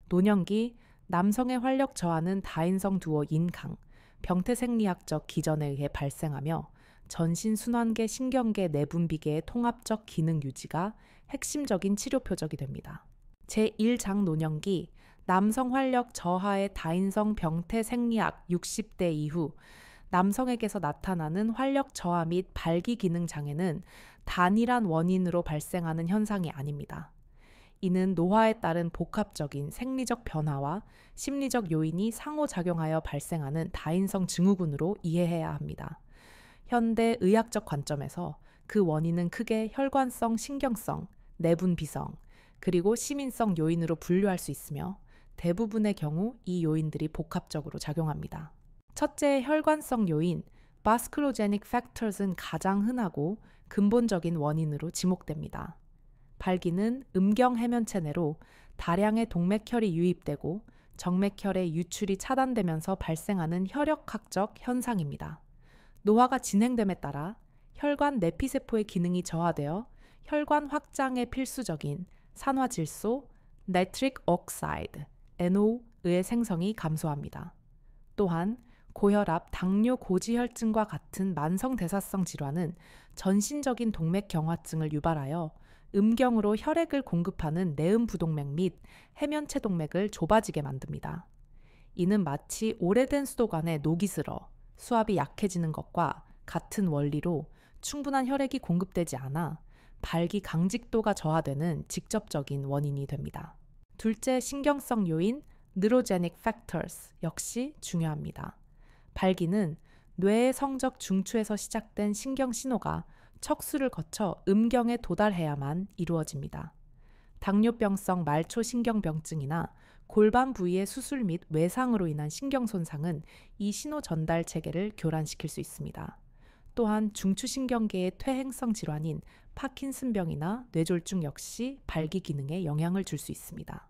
노년기 남성의 활력 저하는 다인성 두어 인강, 병태생리학적 기전에 의해 발생하며 전신순환계 신경계 내분비계의 통합적 기능 유지가 핵심적인 치료 표적이 됩니다. 제1장 노년기 남성 활력 저하의 다인성 병태생리학 60대 이후 남성에게서 나타나는 활력 저하 및 발기 기능 장애는 단일한 원인으로 발생하는 현상이 아닙니다. 이는 노화에 따른 복합적인 생리적 변화와 심리적 요인이 상호작용하여 발생하는 다인성 증후군으로 이해해야 합니다. 현대 의학적 관점에서 그 원인은 크게 혈관성, 신경성, 내분비성, 그리고 시민성 요인으로 분류할 수 있으며 대부분의 경우 이 요인들이 복합적으로 작용합니다. 첫째, 혈관성 요인, vasculogenic factors는 가장 흔하고 근본적인 원인으로 지목됩니다. 발기는 음경 해면체 내로 다량의 동맥혈이 유입되고 정맥혈의 유출이 차단되면서 발생하는 혈액학적 현상입니다. 노화가 진행됨에 따라 혈관 내피세포의 기능이 저하되어 혈관 확장에 필수적인 산화질소, 나이트릭 옥사이드, NO의 생성이 감소합니다. 또한 고혈압, 당뇨, 고지혈증과 같은 만성대사성 질환은 전신적인 동맥경화증을 유발하여 음경으로 혈액을 공급하는 내음부동맥 및 해면체 동맥을 좁아지게 만듭니다. 이는 마치 오래된 수도관에 녹이 슬어 수압이 약해지는 것과 같은 원리로 충분한 혈액이 공급되지 않아 발기 강직도가 저하되는 직접적인 원인이 됩니다. 둘째, 신경성 요인 Neurogenic Factors 역시 중요합니다. 발기는 뇌의 성적 중추에서 시작된 신경 신호가 척수를 거쳐 음경에 도달해야만 이루어집니다. 당뇨병성 말초신경병증이나 골반 부위의 수술 및 외상으로 인한 신경 손상은 이 신호 전달 체계를 교란시킬 수 있습니다. 또한 중추신경계의 퇴행성 질환인 파킨슨병이나 뇌졸중 역시 발기 기능에 영향을 줄 수 있습니다.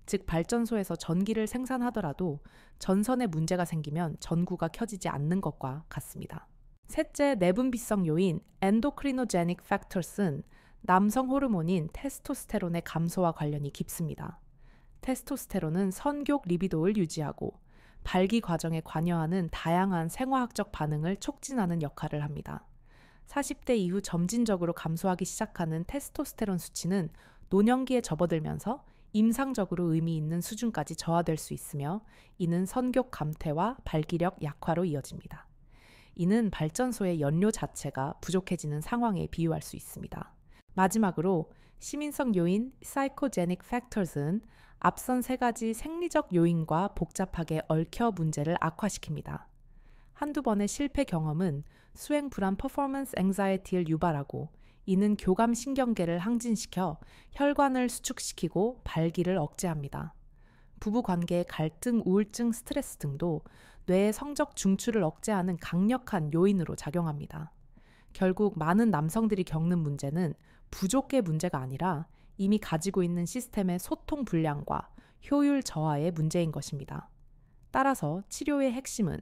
즉 발전소에서 전기를 생산하더라도 전선에 문제가 생기면 전구가 켜지지 않는 것과 같습니다. 셋째, 내분비성 요인 엔도크리노제닉 팩터스는 남성 호르몬인 테스토스테론의 감소와 관련이 깊습니다. 테스토스테론은 성욕 리비도를 유지하고 발기 과정에 관여하는 다양한 생화학적 반응을 촉진하는 역할을 합니다. 40대 이후 점진적으로 감소하기 시작하는 테스토스테론 수치는 노년기에 접어들면서 임상적으로 의미 있는 수준까지 저하될 수 있으며 이는 성욕 감퇴와 발기력 약화로 이어집니다. 이는 발전소의 연료 자체가 부족해지는 상황에 비유할 수 있습니다. 마지막으로 시민성 요인 Psychogenic Factors는 앞선 세 가지 생리적 요인과 복잡하게 얽혀 문제를 악화시킵니다. 한두 번의 실패 경험은 수행 불안 퍼포먼스 앵자이티를 유발하고 이는 교감신경계를 항진시켜 혈관을 수축시키고 발기를 억제합니다. 부부관계의 갈등, 우울증, 스트레스 등도 뇌의 성적 중추를 억제하는 강력한 요인으로 작용합니다. 결국 많은 남성들이 겪는 문제는 부족의 문제가 아니라 이미 가지고 있는 시스템의 소통 불량과 효율 저하의 문제인 것입니다. 따라서 치료의 핵심은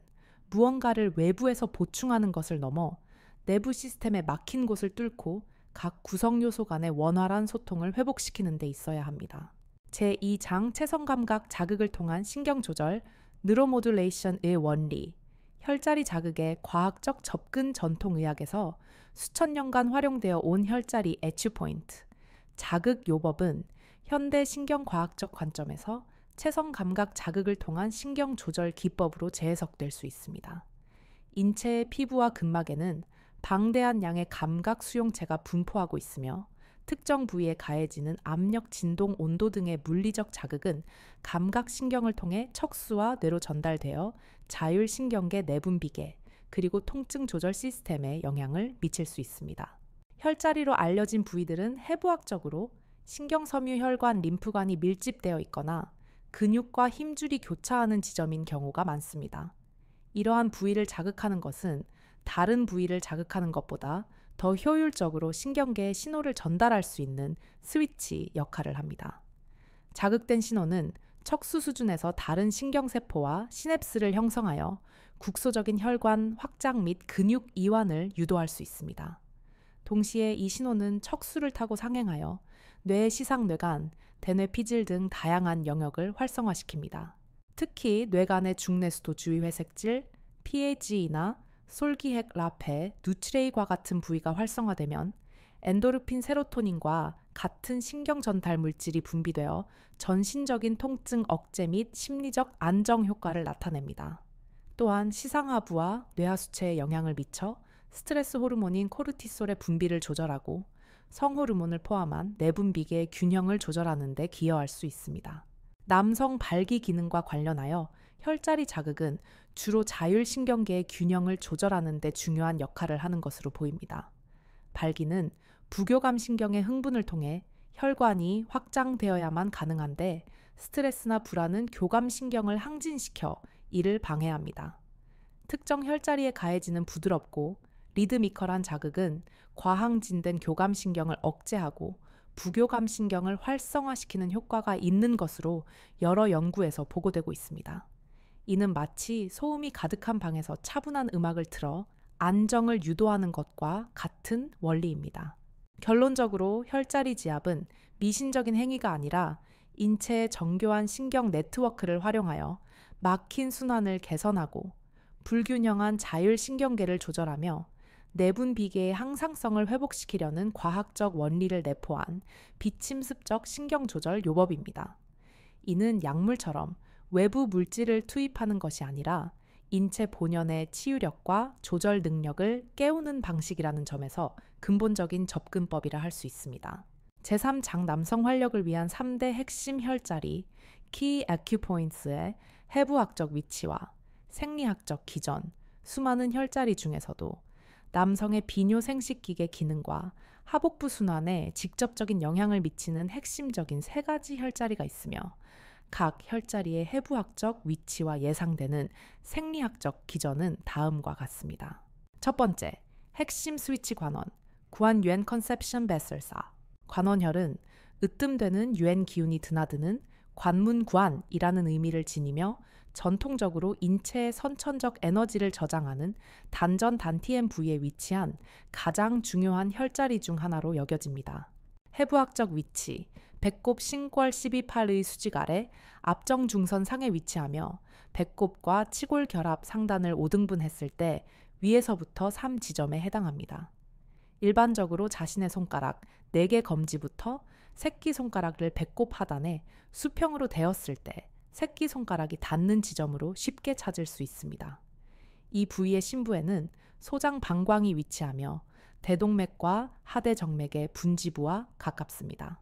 무언가를 외부에서 보충하는 것을 넘어 내부 시스템에 막힌 곳을 뚫고 각 구성 요소 간의 원활한 소통을 회복시키는 데 있어야 합니다. 제2장 체성감각 자극을 통한 신경조절 뉴로모듈레이션의 원리, 혈자리 자극의 과학적 접근 전통의학에서 수천 년간 활용되어 온 혈자리 에튜포인트, 자극 요법은 현대 신경과학적 관점에서 체성감각 자극을 통한 신경조절 기법으로 재해석될 수 있습니다. 인체의 피부와 근막에는 방대한 양의 감각 수용체가 분포하고 있으며 특정 부위에 가해지는 압력, 진동, 온도 등의 물리적 자극은 감각신경을 통해 척수와 뇌로 전달되어 자율신경계 내분비계 그리고 통증 조절 시스템에 영향을 미칠 수 있습니다. 혈자리로 알려진 부위들은 해부학적으로 신경섬유혈관, 림프관이 밀집되어 있거나 근육과 힘줄이 교차하는 지점인 경우가 많습니다. 이러한 부위를 자극하는 것은 다른 부위를 자극하는 것보다 더 효율적으로 신경계에 신호를 전달할 수 있는 스위치 역할을 합니다. 자극된 신호는 척수 수준에서 다른 신경세포와 시냅스를 형성하여 국소적인 혈관 확장 및 근육 이완을 유도할 수 있습니다. 동시에 이 신호는 척수를 타고 상행하여 뇌, 시상, 뇌간, 대뇌, 피질 등 다양한 영역을 활성화시킵니다. 특히 뇌간의 중뇌수도 주위회색질, PAG나 솔기핵 라페, 누트레이과 같은 부위가 활성화되면 엔도르핀, 세로토닌과 같은 신경 전달 물질이 분비되어 전신적인 통증 억제 및 심리적 안정 효과를 나타냅니다. 또한 시상하부와 뇌하수체에 영향을 미쳐 스트레스 호르몬인 코르티솔의 분비를 조절하고 성호르몬을 포함한 내분비계의 균형을 조절하는 데 기여할 수 있습니다. 남성 발기 기능과 관련하여 혈자리 자극은 주로 자율신경계의 균형을 조절하는 데 중요한 역할을 하는 것으로 보입니다. 발기는 부교감 신경의 흥분을 통해 혈관이 확장되어야만 가능한데 스트레스나 불안은 교감 신경을 항진시켜 이를 방해합니다. 특정 혈자리에 가해지는 부드럽고 리드미컬한 자극은 과항진된 교감 신경을 억제하고 부교감 신경을 활성화시키는 효과가 있는 것으로 여러 연구에서 보고되고 있습니다. 이는 마치 소음이 가득한 방에서 차분한 음악을 틀어 안정을 유도하는 것과 같은 원리입니다. 결론적으로 혈자리 지압은 미신적인 행위가 아니라 인체의 정교한 신경 네트워크를 활용하여 막힌 순환을 개선하고 불균형한 자율신경계를 조절하며 내분비계의 항상성을 회복시키려는 과학적 원리를 내포한 비침습적 신경조절 요법입니다. 이는 약물처럼 외부 물질을 투입하는 것이 아니라 인체 본연의 치유력과 조절 능력을 깨우는 방식이라는 점에서 근본적인 접근법이라 할 수 있습니다. 제3장 남성 활력을 위한 3대 핵심 혈자리 키 아큐포인트의 해부학적 위치와 생리학적 기전, 수많은 혈자리 중에서도 남성의 비뇨 생식기계 기능과 하복부 순환에 직접적인 영향을 미치는 핵심적인 3가지 혈자리가 있으며 각 혈자리의 해부학적 위치와 예상되는 생리학적 기전은 다음과 같습니다. 첫 번째, 핵심 스위치 관원, 구안 유엔 컨셉션 베설사. 관원혈은 으뜸되는 유엔 기운이 드나드는 관문구안이라는 의미를 지니며 전통적으로 인체의 선천적 에너지를 저장하는 단전 단티엠 부위에 위치한 가장 중요한 혈자리 중 하나로 여겨집니다. 해부학적 위치, 배꼽 신골 12팔의 수직 아래 앞정 중선 상에 위치하며 배꼽과 치골 결합 상단을 5등분했을 때 위에서부터 3지점에 해당합니다. 일반적으로 자신의 손가락 4개 검지부터 새끼손가락을 배꼽 하단에 수평으로 대었을 때 새끼손가락이 닿는 지점으로 쉽게 찾을 수 있습니다. 이 부위의 심부에는 소장 방광이 위치하며 대동맥과 하대정맥의 분지부와 가깝습니다.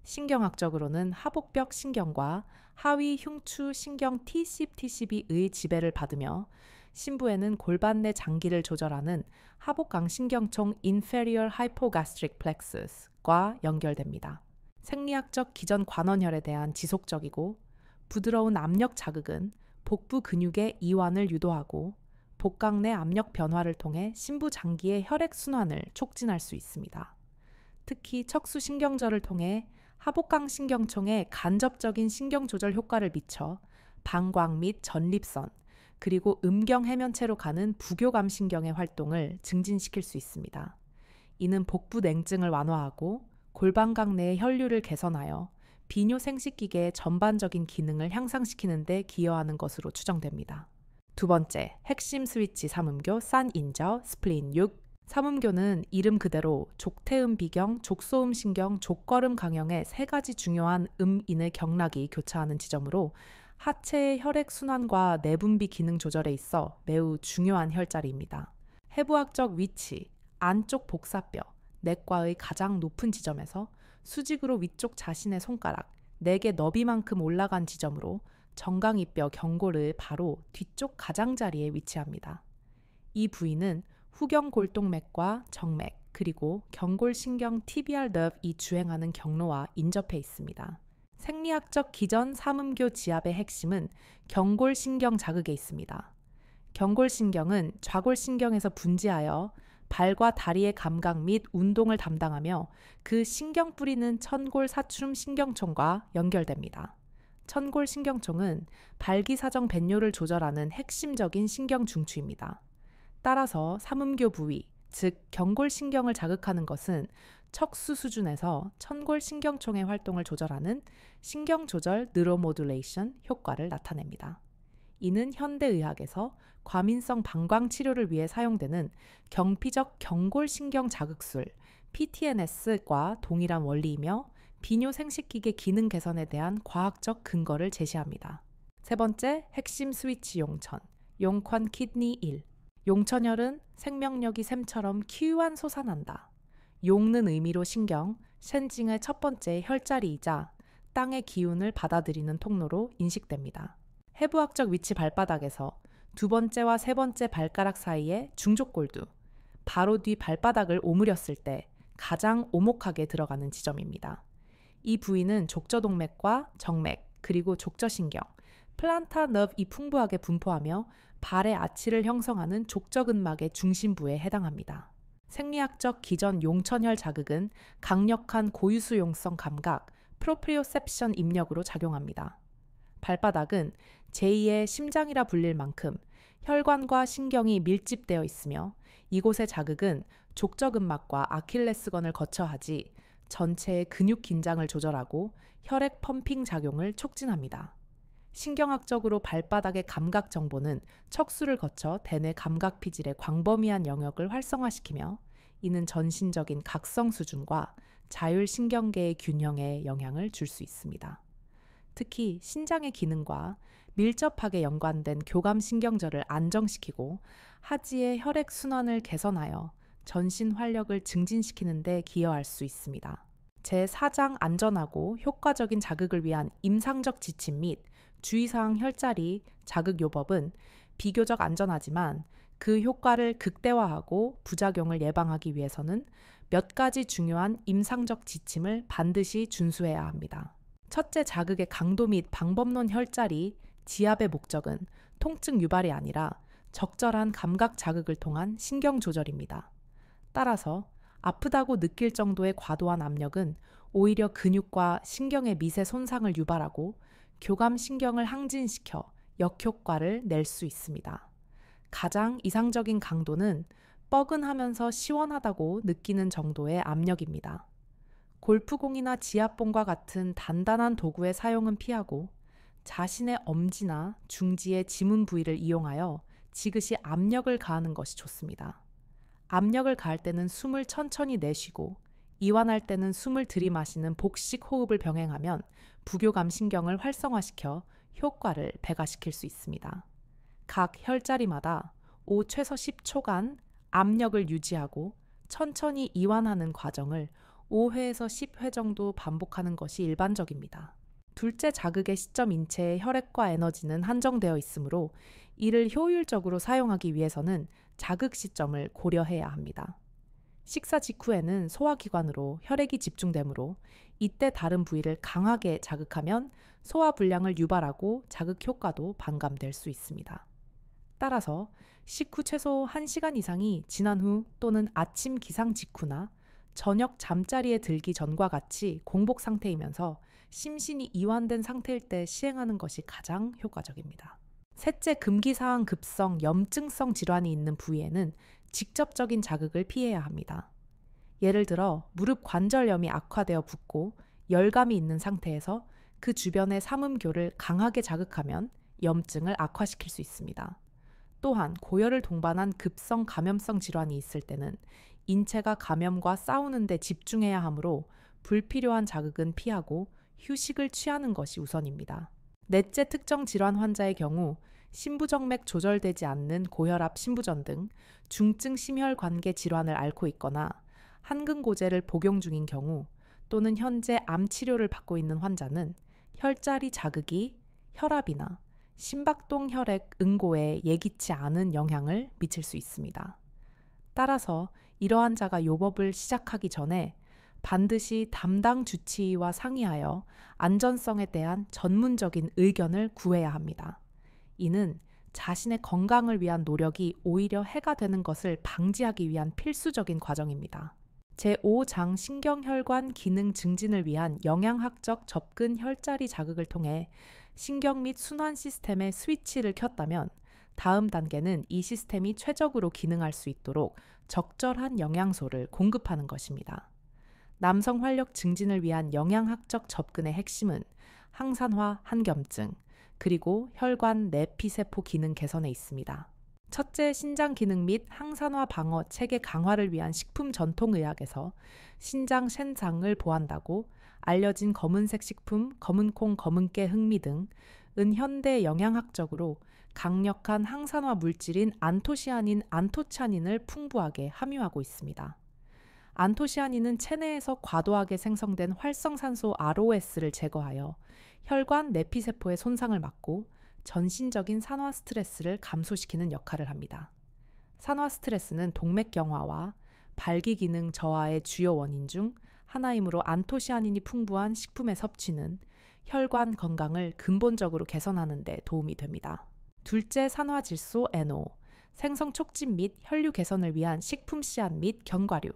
신경학적으로는 하복벽 신경과 하위 흉추 신경 T10의 지배를 받으며 심부에는 골반 내 장기를 조절하는 하복강 신경총 inferior hypogastric plexus과 연결됩니다. 생리학적 기전 관원혈에 대한 지속적이고 부드러운 압력 자극은 복부 근육의 이완을 유도하고 복강 내 압력 변화를 통해 심부 장기의 혈액 순환을 촉진할 수 있습니다. 특히 척수신경절을 통해 하복강 신경총에 간접적인 신경 조절 효과를 미쳐 방광 및 전립선, 그리고 음경 해면체로 가는 부교감 신경의 활동을 증진시킬 수 있습니다. 이는 복부 냉증을 완화하고 골반각 내의 혈류를 개선하여 비뇨 생식기계의 전반적인 기능을 향상시키는 데 기여하는 것으로 추정됩니다. 두 번째, 핵심 스위치 삼음교 싼인저 스플린 6. 삼음교는 이름 그대로 족태음 비경, 족소음 신경, 족걸음 강형의 3가지 중요한 음인의 경락이 교차하는 지점으로 하체의 혈액 순환과 내분비 기능 조절에 있어 매우 중요한 혈자리입니다. 해부학적 위치, 안쪽 복사뼈, 내과의 가장 높은 지점에서 수직으로 위쪽 자신의 손가락 4개 너비만큼 올라간 지점으로 정강이뼈 경골의 바로 뒤쪽 가장자리에 위치합니다. 이 부위는 후경골동맥과 정맥, 그리고 경골신경 TBR 너브이 주행하는 경로와 인접해 있습니다. 생리학적 기전 삼음교 지압의 핵심은 경골신경 자극에 있습니다. 경골신경은 좌골신경에서 분지하여 발과 다리의 감각 및 운동을 담당하며 그 신경 뿌리는 천골사추름 신경총과 연결됩니다. 천골신경총은 발기사정 변뇨를 조절하는 핵심적인 신경 중추입니다. 따라서 삼음교 부위, 즉 경골신경을 자극하는 것은 척수 수준에서 천골신경총의 활동을 조절하는 신경조절 느로모듈레이션 효과를 나타냅니다. 이는 현대의학에서 과민성 방광 치료를 위해 사용되는 경피적 경골신경 자극술 PTNS과 동일한 원리이며 비뇨 생식기계 기능 개선에 대한 과학적 근거를 제시합니다. 세 번째, 핵심 스위치 용천, 용컨 키드니 1. 용천혈은 생명력이 샘처럼 키우한 솟아난다. 용는 의미로 신경, 쉔징의 첫 번째 혈자리이자 땅의 기운을 받아들이는 통로로 인식됩니다. 해부학적 위치 발바닥에서 두 번째와 세 번째 발가락 사이에 중족골두, 바로 뒤 발바닥을 오므렸을 때 가장 오목하게 들어가는 지점입니다. 이 부위는 족저동맥과 정맥, 그리고 족저신경, 플란타 너브이 풍부하게 분포하며 발의 아치를 형성하는 족저근막의 중심부에 해당합니다. 생리학적 기전 용천혈 자극은 강력한 고유수용성 감각, 프로프리오셉션 입력으로 작용합니다. 발바닥은 제2의 심장이라 불릴 만큼 혈관과 신경이 밀집되어 있으며 이곳의 자극은 족저근막과 아킬레스건을 거쳐 하지 전체의 근육 긴장을 조절하고 혈액 펌핑 작용을 촉진합니다. 신경학적으로 발바닥의 감각 정보는 척수를 거쳐 대뇌 감각 피질의 광범위한 영역을 활성화시키며 이는 전신적인 각성 수준과 자율신경계의 균형에 영향을 줄 수 있습니다. 특히 신장의 기능과 밀접하게 연관된 교감신경절을 안정시키고 하지의 혈액 순환을 개선하여 전신 활력을 증진시키는 데 기여할 수 있습니다. 제4장 안전하고 효과적인 자극을 위한 임상적 지침 및 주의사항 혈자리 자극 요법은 비교적 안전하지만 그 효과를 극대화하고 부작용을 예방하기 위해서는 몇 가지 중요한 임상적 지침을 반드시 준수해야 합니다. 첫째, 자극의 강도 및 방법론 혈자리, 지압의 목적은 통증 유발이 아니라 적절한 감각 자극을 통한 신경 조절입니다. 따라서 아프다고 느낄 정도의 과도한 압력은 오히려 근육과 신경의 미세 손상을 유발하고 교감신경을 항진시켜 역효과를 낼 수 있습니다. 가장 이상적인 강도는 뻐근하면서 시원하다고 느끼는 정도의 압력입니다. 골프공이나 지압봉과 같은 단단한 도구의 사용은 피하고 자신의 엄지나 중지의 지문 부위를 이용하여 지그시 압력을 가하는 것이 좋습니다. 압력을 가할 때는 숨을 천천히 내쉬고 이완할 때는 숨을 들이마시는 복식 호흡을 병행하면 부교감 신경을 활성화시켜 효과를 배가시킬 수 있습니다. 각 혈자리마다 최소 10초간 압력을 유지하고 천천히 이완하는 과정을 5회에서 10회 정도 반복하는 것이 일반적입니다. 둘째, 자극의 시점 인체의 혈액과 에너지는 한정되어 있으므로 이를 효율적으로 사용하기 위해서는 자극 시점을 고려해야 합니다. 식사 직후에는 소화기관으로 혈액이 집중되므로 이때 다른 부위를 강하게 자극하면 소화불량을 유발하고 자극 효과도 반감될 수 있습니다. 따라서 식후 최소 1시간 이상이 지난 후 또는 아침 기상 직후나 저녁 잠자리에 들기 전과 같이 공복 상태이면서 심신이 이완된 상태일 때 시행하는 것이 가장 효과적입니다. 셋째, 금기사항 급성 염증성 질환이 있는 부위에는 직접적인 자극을 피해야 합니다. 예를 들어 무릎 관절염이 악화되어 붓고 열감이 있는 상태에서 그 주변의 삼음교를 강하게 자극하면 염증을 악화시킬 수 있습니다. 또한 고열을 동반한 급성 감염성 질환이 있을 때는 인체가 감염과 싸우는 데 집중해야 하므로 불필요한 자극은 피하고 휴식을 취하는 것이 우선입니다. 넷째, 특정 질환 환자의 경우 심부정맥 조절되지 않는 고혈압, 심부전 등 중증 심혈관계 질환을 앓고 있거나 한근고제를 복용 중인 경우 또는 현재 암 치료를 받고 있는 환자는 혈자리 자극이 혈압이나 심박동 혈액 응고에 예기치 않은 영향을 미칠 수 있습니다. 따라서 이러한 자가 요법을 시작하기 전에 반드시 담당 주치의와 상의하여 안전성에 대한 전문적인 의견을 구해야 합니다. 이는 자신의 건강을 위한 노력이 오히려 해가 되는 것을 방지하기 위한 필수적인 과정입니다. 제5장 신경혈관 기능 증진을 위한 영양학적 접근 혈자리 자극을 통해 신경 및 순환 시스템의 스위치를 켰다면 다음 단계는 이 시스템이 최적으로 기능할 수 있도록 적절한 영양소를 공급하는 것입니다. 남성 활력 증진을 위한 영양학적 접근의 핵심은 항산화 한겸증, 그리고 혈관 내피세포 기능 개선에 있습니다. 첫째, 신장 기능 및 항산화 방어 체계 강화를 위한 식품 전통의학에서 신장 셴장을 보한다고 알려진 검은색 식품, 검은콩, 검은깨, 흑미 등은 현대 영양학적으로 강력한 항산화 물질인 안토시아닌, 안토차닌을 풍부하게 함유하고 있습니다. 안토시아닌은 체내에서 과도하게 생성된 활성산소 ROS를 제거하여 혈관 내피세포의 손상을 막고 전신적인 산화 스트레스를 감소시키는 역할을 합니다. 산화 스트레스는 동맥경화와 발기 기능 저하의 주요 원인 중 하나이므로 안토시아닌이 풍부한 식품의 섭취는 혈관 건강을 근본적으로 개선하는 데 도움이 됩니다. 둘째, 산화질소 NO, 생성 촉진 및 혈류 개선을 위한 식품 씨앗 및 견과류,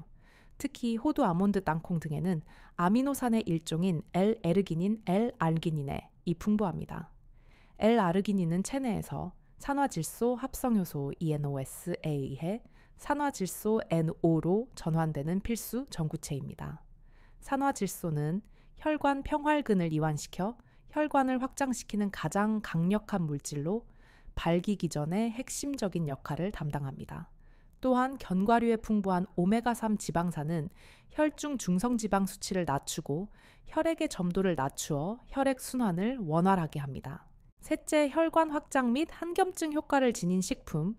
특히 호두, 아몬드, 땅콩 등에는 아미노산의 일종인 L-에르기닌, L-알기닌이 풍부합니다. L-아르기닌은 체내에서 산화질소 합성효소 ENOS에 의해 산화질소 NO로 전환되는 필수 전구체입니다. 산화질소는 혈관 평활근을 이완시켜 혈관을 확장시키는 가장 강력한 물질로 발기 기전의 핵심적인 역할을 담당합니다. 또한 견과류에 풍부한 오메가3 지방산은 혈중 중성지방 수치를 낮추고 혈액의 점도를 낮추어 혈액 순환을 원활하게 합니다. 셋째, 혈관 확장 및 한겸증 효과를 지닌 식품,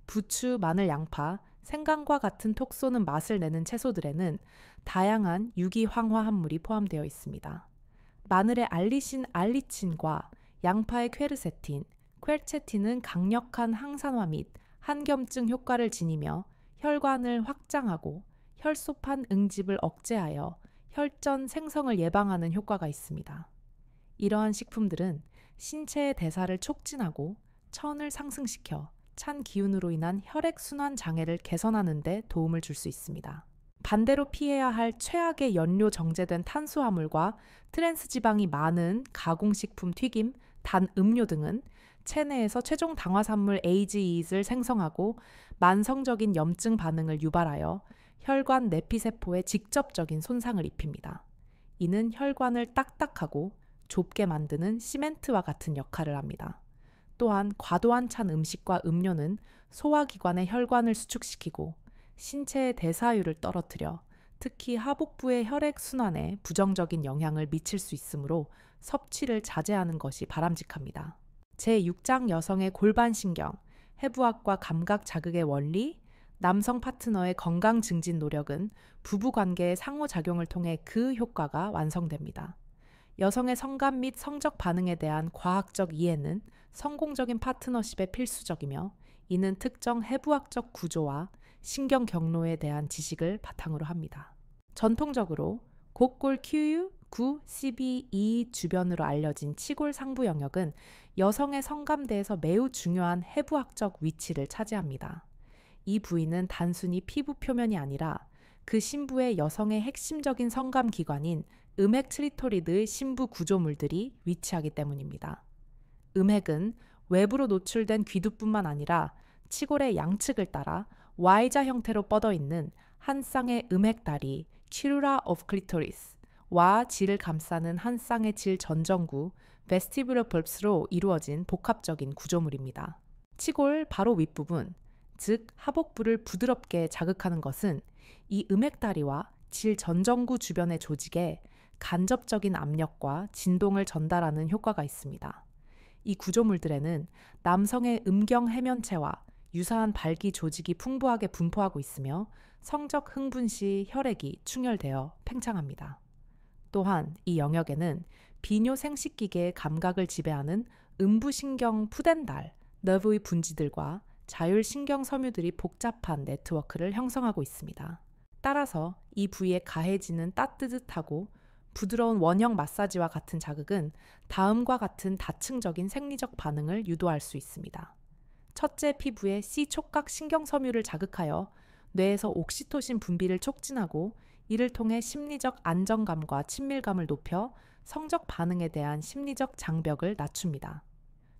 부추, 마늘, 양파, 생강과 같은 톡 쏘는 맛을 내는 채소들에는 다양한 유기황화 합물이 포함되어 있습니다. 마늘의 알리신, 알리친과 양파의 퀘르세틴, 퀘르체틴은 강력한 항산화 및 한겸증 효과를 지니며 혈관을 확장하고 혈소판 응집을 억제하여 혈전 생성을 예방하는 효과가 있습니다. 이러한 식품들은 신체의 대사를 촉진하고 천을 상승시켜 찬 기운으로 인한 혈액순환 장애를 개선하는 데 도움을 줄 수 있습니다. 반대로 피해야 할 최악의 연료 정제된 탄수화물과 트랜스지방이 많은 가공식품, 튀김, 단 음료 등은 체내에서 최종 당화산물 AGE를 생성하고 만성적인 염증 반응을 유발하여 혈관 내피세포에 직접적인 손상을 입힙니다. 이는 혈관을 딱딱하고 좁게 만드는 시멘트와 같은 역할을 합니다. 또한 과도한 찬 음식과 음료는 소화기관의 혈관을 수축시키고 신체의 대사율을 떨어뜨려 특히 하복부의 혈액 순환에 부정적인 영향을 미칠 수 있으므로 섭취를 자제하는 것이 바람직합니다. 제6장 여성의 골반신경, 해부학과 감각 자극의 원리, 남성 파트너의 건강 증진 노력은 부부관계의 상호작용을 통해 그 효과가 완성됩니다. 여성의 성감 및 성적 반응에 대한 과학적 이해는 성공적인 파트너십에 필수적이며 이는 특정 해부학적 구조와 신경 경로에 대한 지식을 바탕으로 합니다. 전통적으로 곡골 QU, 9, CB2 주변으로 알려진 치골 상부 영역은 여성의 성감대에서 매우 중요한 해부학적 위치를 차지합니다. 이 부위는 단순히 피부 표면이 아니라 그 신부의 여성의 핵심적인 성감 기관인 음핵 트리토리드의 신부 구조물들이 위치하기 때문입니다. 음핵은 외부로 노출된 귀두뿐만 아니라 치골의 양측을 따라 Y자 형태로 뻗어 있는 한 쌍의 음핵다리 Chirula of Clitoris와 질을 감싸는 한 쌍의 질 전정구 Vestibular bulbs로 이루어진 복합적인 구조물입니다. 치골 바로 윗부분, 즉 하복부를 부드럽게 자극하는 것은 이 음핵다리와 질 전정구 주변의 조직에 간접적인 압력과 진동을 전달하는 효과가 있습니다. 이 구조물들에는 남성의 음경 해면체와 유사한 발기 조직이 풍부하게 분포하고 있으며 성적 흥분 시 혈액이 충혈되어 팽창합니다. 또한 이 영역에는 비뇨 생식기계의 감각을 지배하는 음부신경 푸덴달, 너브의 분지들과 자율신경 섬유들이 복잡한 네트워크를 형성하고 있습니다. 따라서 이 부위에 가해지는 따뜻하고 부드러운 원형 마사지와 같은 자극은 다음과 같은 다층적인 생리적 반응을 유도할 수 있습니다. 첫째, 피부의 C촉각 신경섬유를 자극하여 뇌에서 옥시토신 분비를 촉진하고 이를 통해 심리적 안정감과 친밀감을 높여 성적 반응에 대한 심리적 장벽을 낮춥니다.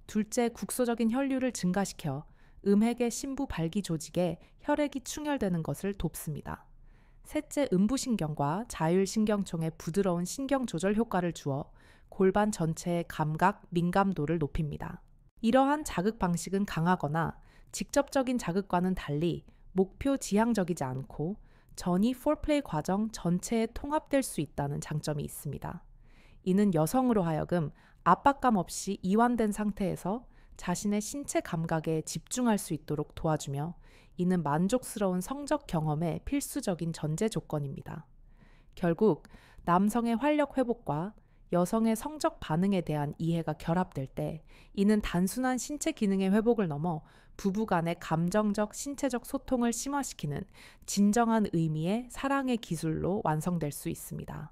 둘째, 국소적인 혈류를 증가시켜 음핵의 심부 발기 조직에 혈액이 충혈되는 것을 돕습니다. 셋째, 음부신경과 자율신경총에 부드러운 신경 조절 효과를 주어 골반 전체의 감각, 민감도를 높입니다. 이러한 자극 방식은 강하거나 직접적인 자극과는 달리 목표 지향적이지 않고 전이 포플레이 과정 전체에 통합될 수 있다는 장점이 있습니다. 이는 여성으로 하여금 압박감 없이 이완된 상태에서 자신의 신체 감각에 집중할 수 있도록 도와주며 이는 만족스러운 성적 경험의 필수적인 전제 조건입니다. 결국 남성의 활력 회복과 여성의 성적 반응에 대한 이해가 결합될 때 이는 단순한 신체 기능의 회복을 넘어 부부 간의 감정적, 신체적 소통을 심화시키는 진정한 의미의 사랑의 기술로 완성될 수 있습니다.